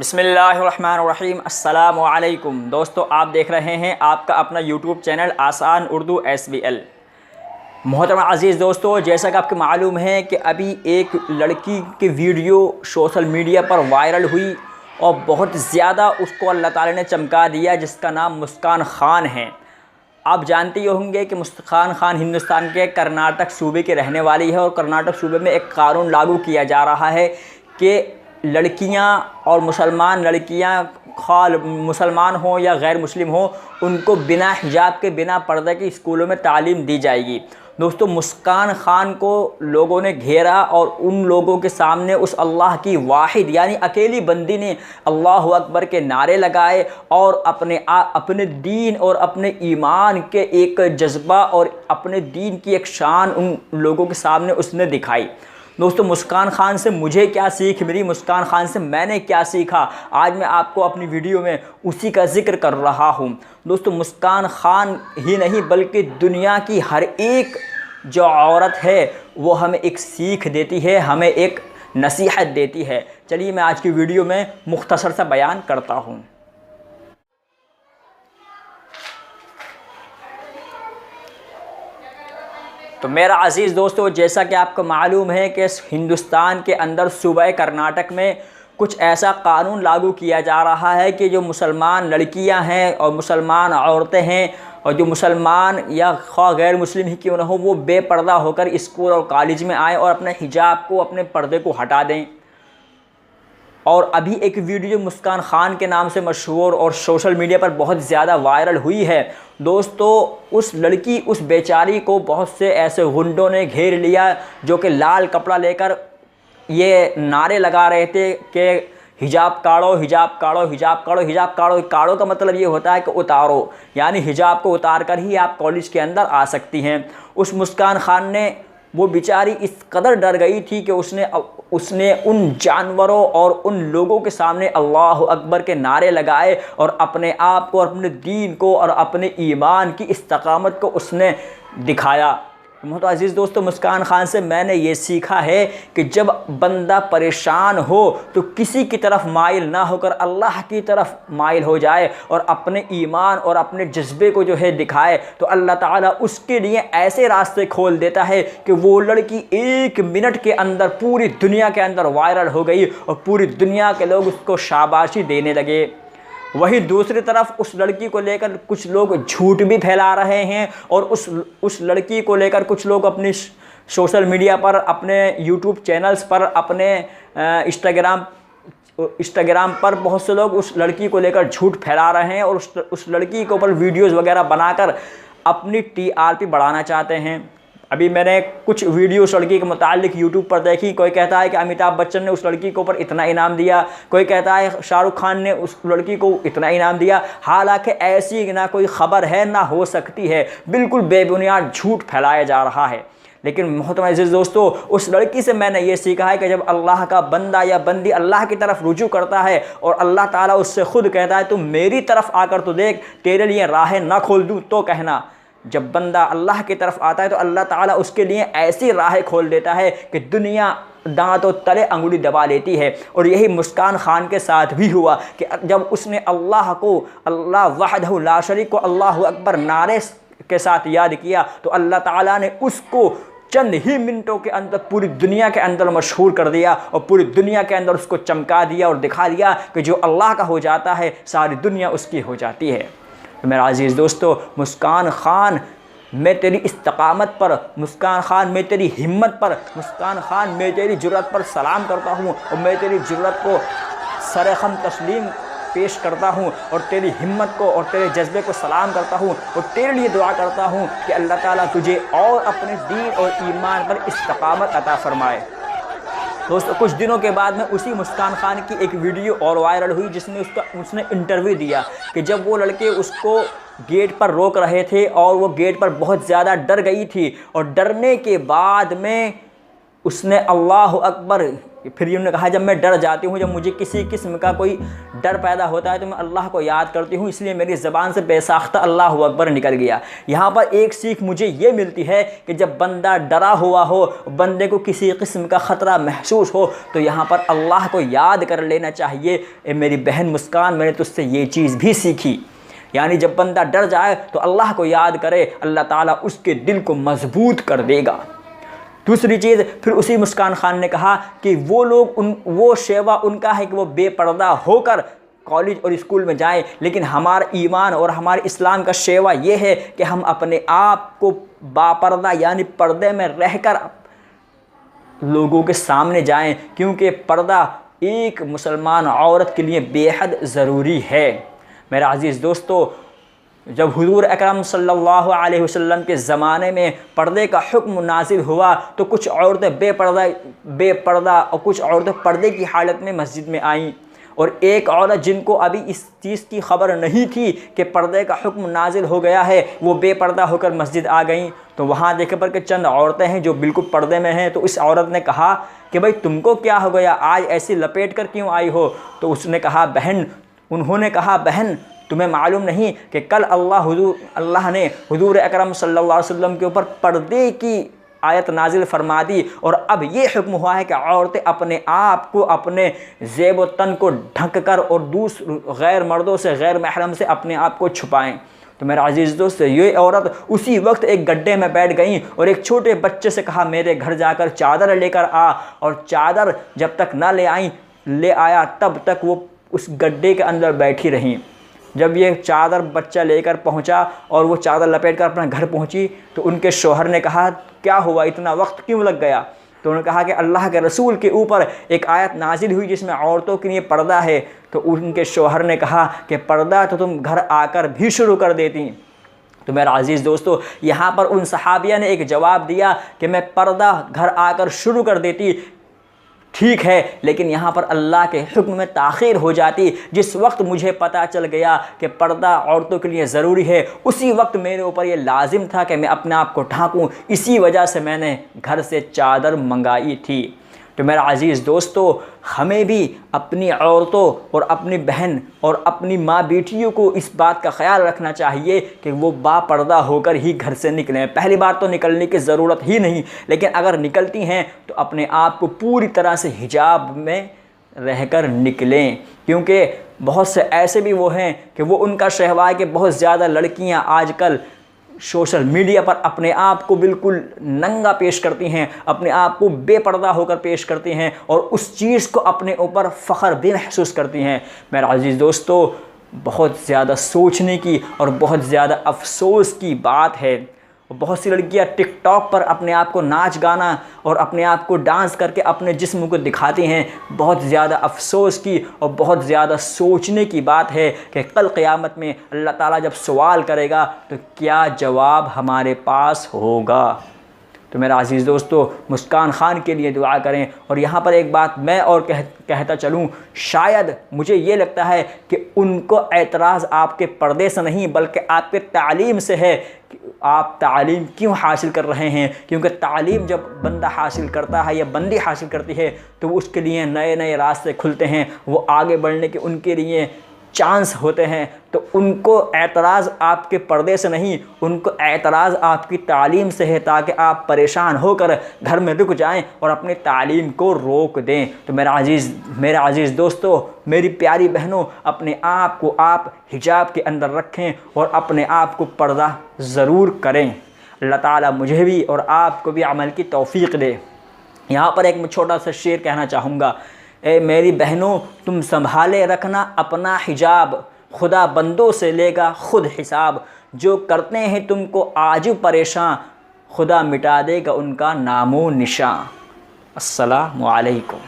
बिस्मिल्लाहिर्रहमानिर्रहीम अस्सलामु अलैकुम। दोस्तों, आप देख रहे हैं आपका अपना यूट्यूब चैनल आसान उर्दू SBL। मोहतरम अज़ीज़ दोस्तों, जैसा कि आपको मालूम है कि अभी एक लड़की की वीडियो सोशल मीडिया पर वायरल हुई और बहुत ज़्यादा उसको अल्लाह ताला ने चमका दिया, जिसका नाम मुस्कान ख़ान है। आप जानते ही होंगे कि मुस्कान ख़ान हिंदुस्तान के कर्नाटक सूबे की रहने वाली है और कर्नाटक सूबे में एक कानून लागू किया जा रहा है कि लड़कियां और मुसलमान लड़कियां खाल मुसलमान हो या गैर मुस्लिम हो, उनको बिना हिजाब के बिना पर्दे के स्कूलों में तालीम दी जाएगी। दोस्तों, मुस्कान ख़ान को लोगों ने घेरा और उन लोगों के सामने उस अल्लाह की वाहिद यानी अकेली बंदी ने अल्लाह अकबर के नारे लगाए और अपने दीन और अपने ईमान के एक जज्बा और अपने दीन की एक शान उन लोगों के सामने उसने दिखाई। दोस्तों, मुस्कान ख़ान से मुझे क्या सीख मिली, मुस्कान ख़ान से मैंने क्या सीखा, आज मैं आपको अपनी वीडियो में उसी का जिक्र कर रहा हूँ। दोस्तों, मुस्कान ख़ान ही नहीं बल्कि दुनिया की हर एक जो औरत है वो हमें एक सीख देती है, हमें एक नसीहत देती है। चलिए मैं आज की वीडियो में मुख्तसर सा बयान करता हूँ। तो मेरा अज़ीज़ दोस्तों, जैसा कि आपको मालूम है कि हिंदुस्तान के अंदर सूबे कर्नाटक में कुछ ऐसा कानून लागू किया जा रहा है कि जो मुसलमान लड़कियां हैं और मुसलमान औरतें हैं और जो मुसलमान या ख्वाह गैर मुस्लिम ही क्यों न हो, वो बेपर्दा होकर स्कूल और कॉलेज में आएँ और अपने हिजाब को, अपने पर्दे को हटा दें। और अभी एक वीडियो मुस्कान ख़ान के नाम से मशहूर और सोशल मीडिया पर बहुत ज़्यादा वायरल हुई है। दोस्तों, उस लड़की, उस बेचारी को बहुत से ऐसे गुंडों ने घेर लिया जो कि लाल कपड़ा लेकर ये नारे लगा रहे थे कि हिजाब काढ़ो, हिजाब काढ़ो, हिजाब काढ़ो, हिजाब काढ़ो। काढ़ो का मतलब ये होता है कि उतारो, यानी हिजाब को उतार कर ही आप कॉलेज के अंदर आ सकती हैं। उस मुस्कान ख़ान ने, वो बेचारी इस कदर डर गई थी कि उसने उन जानवरों और उन लोगों के सामने अल्लाह अकबर के नारे लगाए और अपने आप को और अपने दीन को और अपने ईमान की इस्तकामत को उसने दिखाया। बहुत अज़ीज़ दोस्तों, मुस्कान ख़ान से मैंने ये सीखा है कि जब बंदा परेशान हो तो किसी की तरफ माइल ना होकर अल्लाह की तरफ माइल हो जाए और अपने ईमान और अपने जज्बे को जो है दिखाए, तो अल्लाह ताला उसके लिए ऐसे रास्ते खोल देता है कि वो लड़की 1 मिनट के अंदर पूरी दुनिया के अंदर वायरल हो गई और पूरी दुनिया के लोग उसको शाबाशी देने लगे। वहीं दूसरी तरफ उस लड़की को लेकर कुछ लोग झूठ भी फैला रहे हैं और उस लड़की को लेकर कुछ लोग अपनी सोशल मीडिया पर, अपने यूट्यूब चैनल्स पर, अपने इंस्टाग्राम पर बहुत से लोग उस लड़की को लेकर झूठ फैला रहे हैं और उस लड़की के ऊपर वीडियोज़ वगैरह बनाकर अपनी TRP बढ़ाना चाहते हैं। अभी मैंने कुछ वीडियो उस लड़की के मुतालिक यूट्यूब पर देखी। कोई कहता है कि अमिताभ बच्चन ने उस लड़की के ऊपर इतना इनाम दिया, कोई कहता है शाहरुख खान ने उस लड़की को इतना इनाम दिया। हालांकि ऐसी ना कोई ख़बर है ना हो सकती है, बिल्कुल बेबुनियाद झूठ फैलाया जा रहा है। लेकिन मोहतरम अज़ीज़ दोस्तों, उस लड़की से मैंने ये सीखा है कि जब अल्लाह का बंदा या बंदी अल्लाह की तरफ रुजू करता है और अल्लाह ताला उससे खुद कहता है, तुम मेरी तरफ आकर तो देख, तेरे लिए राहें ना खोल दूँ, तो कहना। जब बंदा अल्लाह की तरफ आता है तो अल्लाह ताला उसके लिए ऐसी राहें खोल देता है कि दुनिया दांतों तले अंगुली दबा लेती है। और यही मुस्कान ख़ान के साथ भी हुआ कि जब उसने अल्लाह को, अल्लाह वहदहु ला शरीक को अल्लाह अकबर नारे के साथ याद किया तो अल्लाह ताला ने उसको चंद ही मिनटों के अंदर पूरी दुनिया के अंदर मशहूर कर दिया और पूरी दुनिया के अंदर उसको चमका दिया और दिखा दिया कि जो अल्लाह का हो जाता है सारी दुनिया उसकी हो जाती है। तो मेरा अज़ीज़ दोस्तों, मुस्कान ख़ान, मैं तेरी इस्तकामत पर, मुस्कान ख़ान मैं तेरी हिम्मत पर, मुस्कान ख़ान मैं तेरी जुर्रत पर सलाम करता हूँ और मैं तेरी जुर्रत को सरेखम तस्लीम पेश करता हूँ और तेरी हिम्मत को और तेरे जज्बे को सलाम करता हूँ और तेरे लिए दुआ करता हूँ कि अल्लाह ताला तुझे और अपने दीन और ईमान पर इस्तकामत अता फ़रमाए। दोस्तों, कुछ दिनों के बाद में उसी मुस्कान ख़ान की एक वीडियो और वायरल हुई जिसमें उसने इंटरव्यू दिया कि जब वो लड़के उसको गेट पर रोक रहे थे और वो गेट पर बहुत ज़्यादा डर गई थी और डरने के बाद में उसने अल्लाह अकबर, फिर उन्होंने कहा जब मैं डर जाती हूँ, जब मुझे किसी किस्म का कोई डर पैदा होता है तो मैं अल्लाह को याद करती हूँ, इसलिए मेरी ज़बान से बेसाख्ता अल्लाह अकबर निकल गया। यहाँ पर एक सीख मुझे ये मिलती है कि जब बंदा डरा हुआ हो, बंदे को किसी किस्म का ख़तरा महसूस हो, तो यहाँ पर अल्लाह को याद कर लेना चाहिए। ए मेरी बहन मुस्कान, मैंने तुझसे ये चीज़ भी सीखी, यानी जब बंदा डर जाए तो अल्लाह को याद करे, अल्लाह ताला उसके दिल को मजबूत कर देगा। दूसरी चीज़, फिर उसी मुस्कान खान ने कहा कि वो लोग वो शेवा उनका है कि वो बेपर्दा होकर कॉलेज और स्कूल में जाएं, लेकिन हमारा ईमान और हमारे इस्लाम का शेवा ये है कि हम अपने आप को बापर्दा यानी पर्दे में रहकर लोगों के सामने जाएं, क्योंकि पर्दा एक मुसलमान औरत के लिए बेहद ज़रूरी है। मेरा अज़ीज़ दोस्तों, जब हुज़ूर अकरम सल्लल्लाहु अलैहि वसल्लम के ज़माने में पर्दे का हुक्म नाजिल हुआ तो कुछ औरतें बेपर्दा और कुछ औरतें पर्दे की हालत में मस्जिद में आईं, और एक औरत जिनको अभी इस चीज़ की खबर नहीं थी कि पर्दे का हुक्म नाजिल हो गया है, वो बेपर्दा होकर मस्जिद आ गईं। तो वहाँ देखे पर कि चंद औरतें हैं जो बिल्कुल पर्दे में हैं, तो इस औरत ने कहा कि भाई तुमको क्या हो गया, आज ऐसी लपेट कर क्यों आई हो? तो उन्होंने कहा बहन तुम्हें मालूम नहीं कि कल अल्लाह ने हुज़ूर अकरम सल्लल्लाहु अलैहि वसल्लम के ऊपर पर्दे की आयत नाजिल फरमा दी, और अब ये हुक्म हुआ है कि औरतें अपने आप को, अपने ज़ेब व तन को ढक कर और गैर मर्दों से, गैर महरम से अपने आप को छुपाएं। तो मेरा अजीज़ दोस्त, ये औरत उसी वक्त एक गड्ढे में बैठ गई और एक छोटे बच्चे से कहा मेरे घर जाकर चादर लेकर आ, और चादर जब तक ना ले आया तब तक वो उस गड्ढे के अंदर बैठी रहीं। जब ये चादर बच्चा लेकर पहुंचा और वो चादर लपेट कर अपना घर पहुंची तो उनके शौहर ने कहा क्या हुआ, इतना वक्त क्यों लग गया? तो उन्होंने कहा कि अल्लाह के रसूल के ऊपर एक आयत नाजिल हुई जिसमें औरतों के लिए पर्दा है। तो उनके शौहर ने कहा कि पर्दा तो तुम घर आकर भी शुरू कर देती। तो मेरा अजीज़ दोस्तों, यहाँ पर उन सहाबिया ने एक जवाब दिया कि मैं पर्दा घर आकर शुरू कर देती, ठीक है, लेकिन यहाँ पर अल्लाह के हुक्म में ताख़ीर हो जाती। जिस वक्त मुझे पता चल गया कि पर्दा औरतों के लिए ज़रूरी है, उसी वक्त मेरे ऊपर ये लाजिम था कि मैं अपने आप को ढांकूं, इसी वजह से मैंने घर से चादर मंगाई थी। तो मेरा अज़ीज़ दोस्तों, हमें भी अपनी औरतों और अपनी बहन और अपनी माँ बेटियों को इस बात का ख्याल रखना चाहिए कि वो बापर्दा होकर ही घर से निकलें। पहली बात तो निकलने की ज़रूरत ही नहीं, लेकिन अगर निकलती हैं तो अपने आप को पूरी तरह से हिजाब में रहकर निकलें, क्योंकि बहुत से ऐसे भी वो हैं कि वो उनका शहवा है कि बहुत ज़्यादा लड़कियाँ आजकल सोशल मीडिया पर अपने आप को बिल्कुल नंगा पेश करती हैं, अपने आप को बेपर्दा होकर पेश करती हैं और उस चीज़ को अपने ऊपर फ़ख्र भी महसूस करती हैं। मेरा अज़ीज़ दोस्तों, बहुत ज़्यादा सोचने की और बहुत ज़्यादा अफसोस की बात है। बहुत सी लड़कियां टिकटॉक पर अपने आप को नाच गाना और अपने आप को डांस करके अपने जिस्म को दिखाती हैं। बहुत ज़्यादा अफसोस की और बहुत ज़्यादा सोचने की बात है कि कल क़यामत में अल्लाह ताला जब सवाल करेगा तो क्या जवाब हमारे पास होगा। तो मेरा अज़ीज़ दोस्तों, मुस्कान खान के लिए दुआ करें। और यहाँ पर एक बात मैं और कहता चलूँ, शायद मुझे ये लगता है कि उनको एतराज़ आपके पर्दे से नहीं बल्कि आपके तालीम से है कि आप तालीम क्यों हासिल कर रहे हैं, क्योंकि तालीम जब बंदा हासिल करता है या बंदी हासिल करती है तो उसके लिए नए नए रास्ते खुलते हैं, वो आगे बढ़ने के उनके लिए चांस होते हैं। तो उनको एतराज़ आपके पर्दे से नहीं, उनको एतराज़ आपकी तालीम से है, ताकि आप परेशान होकर घर में रुक जाएं और अपनी तालीम को रोक दें। तो मेरा अज़ीज़ दोस्तों, मेरी प्यारी बहनों, अपने आप को आप हिजाब के अंदर रखें और अपने आप को पर्दा ज़रूर करें। अल्लाह ताला मुझे भी और आपको भी अमल की तौफ़ीक़ दे। यहाँ पर एक छोटा सा शेर कहना चाहूँगा, ए मेरी बहनों, तुम संभाले रखना अपना हिजाब, खुदा बंदों से लेगा खुद हिसाब। जो करते हैं तुमको आज परेशान, खुदा मिटा देगा उनका नामो निशान। अस्सलामु अलैकुम।